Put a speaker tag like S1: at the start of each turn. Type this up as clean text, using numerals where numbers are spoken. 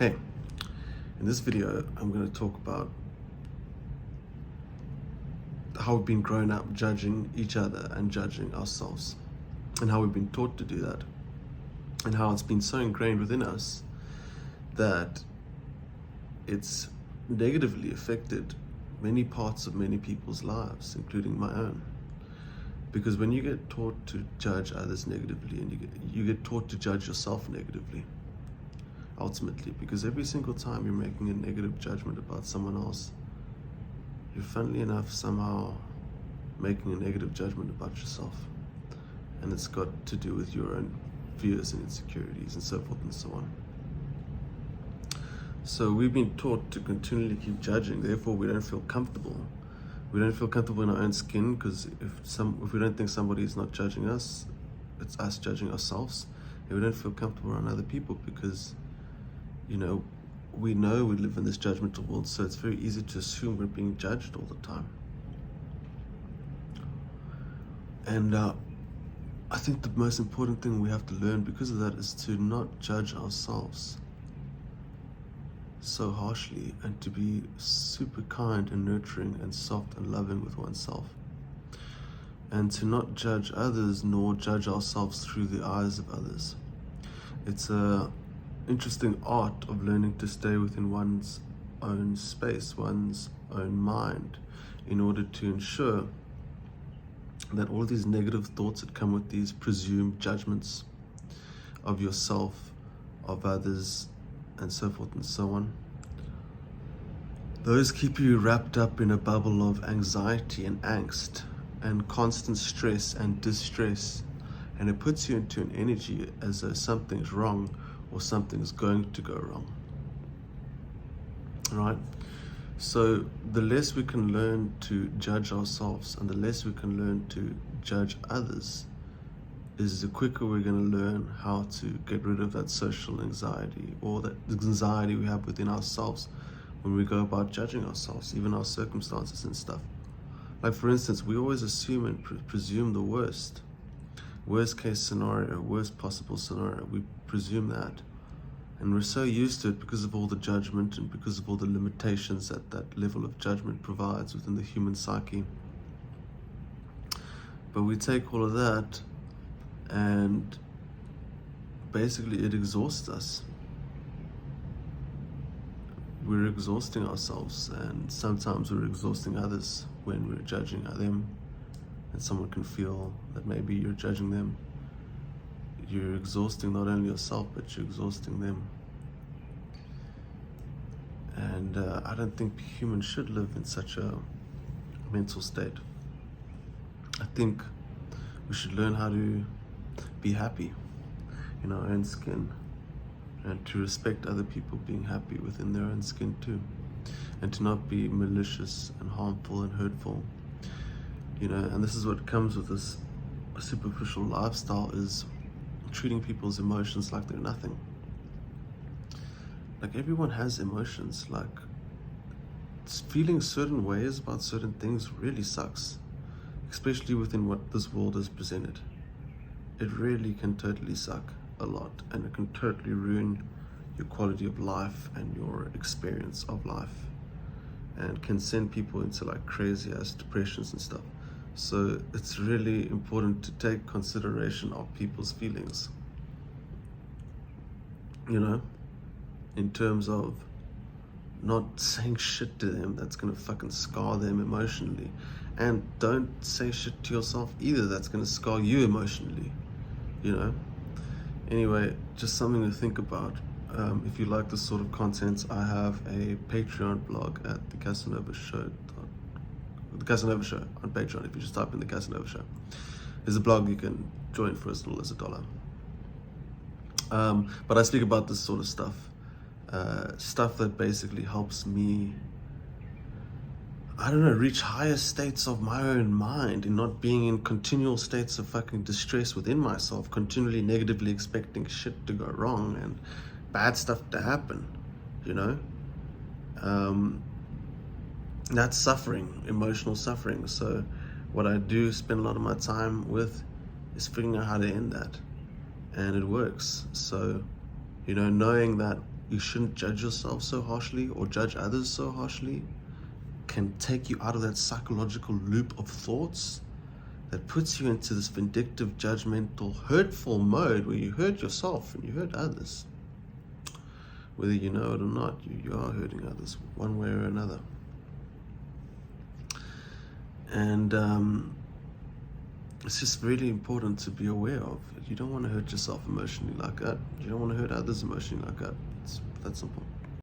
S1: Hey, in this video, I'm going to talk about how we've been grown up judging each other and judging ourselves, and how we've been taught to do that, and how it's been so ingrained within us that it's negatively affected many parts of many people's lives, including my own. Because when you get taught to judge others negatively, and you get taught to judge yourself negatively, ultimately, because every single time you're making a negative judgment about someone else, you're, funnily enough, somehow making a negative judgment about yourself. And it's got to do with your own fears and insecurities and so forth and so on. So we've been taught to continually keep judging, therefore we don't feel comfortable. We don't feel comfortable in our own skin, because if we don't think somebody is not judging us, it's us judging ourselves. And we don't feel comfortable around other people because, we know we live in this judgmental world, so it's very easy to assume we're being judged all the time. And I think the most important thing we have to learn because of that is to not judge ourselves so harshly, and to be super kind and nurturing and soft and loving with oneself, and to not judge others nor judge ourselves through the eyes of others. It's a interesting art of learning to stay within one's own space, one's own mind, in order to ensure that all these negative thoughts that come with these presumed judgments of yourself, of others, and so forth and so on, those keep you wrapped up in a bubble of anxiety and angst and constant stress and distress, and it puts you into an energy as though something's wrong or something's going to go wrong. Right? So the less we can learn to judge ourselves and the less we can learn to judge others, is the quicker we're going to learn how to get rid of that social anxiety, or that anxiety we have within ourselves when we go about judging ourselves, even our circumstances and stuff. Like, for instance, we always assume and presume the worst case scenario, worst possible scenario. We presume that, and we're so used to it because of all the judgment and because of all the limitations that that level of judgment provides within the human psyche. But we take all of that, and basically it exhausts us. We're exhausting ourselves, and sometimes we're exhausting others when we're judging them, and someone can feel that maybe you're judging them. You're exhausting not only yourself, but you're exhausting them. And I don't think humans should live in such a mental state. I think we should learn how to be happy in our own skin, and to respect other people being happy within their own skin too, and to not be malicious and harmful and hurtful. And this is what comes with this superficial lifestyle, is treating people's emotions like they're nothing. Like, everyone has emotions. Like, feeling certain ways about certain things really sucks, especially within what this world has presented. It really can totally suck a lot, and it can totally ruin your quality of life and your experience of life, and can send people into like crazy ass depressions and stuff. So it's really important to take consideration of people's feelings, in terms of not saying shit to them that's gonna fucking scar them emotionally, and don't say shit to yourself either that's gonna scar you emotionally. Anyway, just something to think about. If you like this sort of content, I have a Patreon blog at the Casanova Show on Patreon. If you just type in the Casanova Show, there's a blog you can join for as little as $1. But I speak about this sort of stuff that basically helps me, reach higher states of my own mind, and not being in continual states of fucking distress within myself, continually negatively expecting shit to go wrong and bad stuff to happen, That's suffering, emotional suffering. So what I do spend a lot of my time with is figuring out how to end that, and it works. So, knowing that you shouldn't judge yourself so harshly or judge others so harshly can take you out of that psychological loop of thoughts that puts you into this vindictive, judgmental, hurtful mode where you hurt yourself and you hurt others. Whether you know it or not, you are hurting others one way or another. And it's just really important to be aware of. You don't want to hurt yourself emotionally like that. You don't want to hurt others emotionally like that. It's that simple.